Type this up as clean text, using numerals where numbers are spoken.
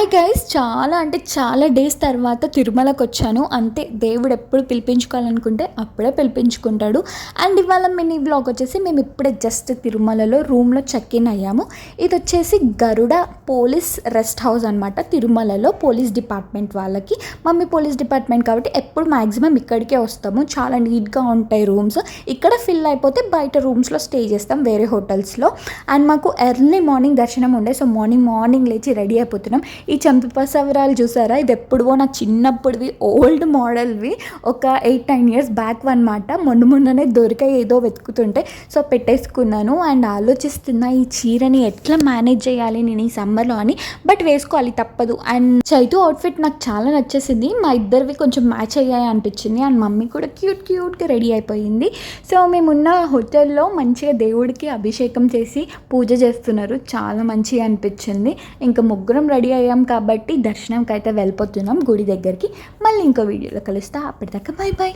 Hi guys, చాలా అంటే చాలా డేస్ తర్వాత తిరుమలకి వచ్చాను. అంతే, దేవుడు ఎప్పుడు పిలిపించుకోవాలనుకుంటే అప్పుడే పిలిపించుకుంటాడు. అండ్ ఇవాళ మినీ బ్లాగ్ వచ్చేసి మేము ఇప్పుడే జస్ట్ తిరుమలలో రూమ్లో చెక్ ఇన్ అయ్యాము. ఇది వచ్చేసి గరుడ పోలీస్ రెస్ట్ హౌస్ అనమాట. తిరుమలలో పోలీస్ డిపార్ట్మెంట్ వాళ్ళకి. మమ్మీ పోలీస్ డిపార్ట్మెంట్ కాబట్టి ఎప్పుడు మ్యాక్సిమం ఇక్కడికే వస్తాము. చాలా నీట్గా ఉంటాయి రూమ్స్. ఇక్కడ ఫిల్ అయిపోతే బయట రూమ్స్లో స్టే చేస్తాం వేరే హోటల్స్లో. అండ్ మాకు ఎర్లీ మార్నింగ్ దర్శనం ఉండే, సో మార్నింగ్ లేచి రెడీ అయిపోతున్నాం. ఈ చంపిపసవరాలు చూసారా, ఇది ఎప్పుడువో నా చిన్నప్పుడువి, ఓల్డ్ మోడల్వి, ఒక 8-9 years బ్యాక్ అనమాట. మొన్ననే దొరికాయి ఏదో వెతుకుతుంటే, సో పెట్టేసుకున్నాను. అండ్ ఆలోచిస్తున్నా ఈ చీరని ఎట్లా మేనేజ్ చేయాలి నేను ఈ సమ్మర్లో అని. బట్ వేసుకోవాలి, తప్పదు. అండ్ చైతు అవుట్ఫిట్ నాకు చాలా నచ్చేసింది. మా ఇద్దరివి కొంచెం మ్యాచ్ అయ్యాయి అనిపించింది. అండ్ మమ్మీ కూడా క్యూట్గా రెడీ అయిపోయింది. సో మేమున్న హోటల్లో మంచిగా దేవుడికి అభిషేకం చేసి పూజ చేస్తున్నారు. చాలా మంచిగా అనిపించింది. ఇంకా ముగ్గురం రెడీ అయ్యాం కాబట్టి దర్శనంకి అయితే వెళ్ళిపోతున్నాం గుడి దగ్గరికి. మళ్ళీ ఇంకో వీడియోలో కలుస్తా. అప్పటిదాకా బై.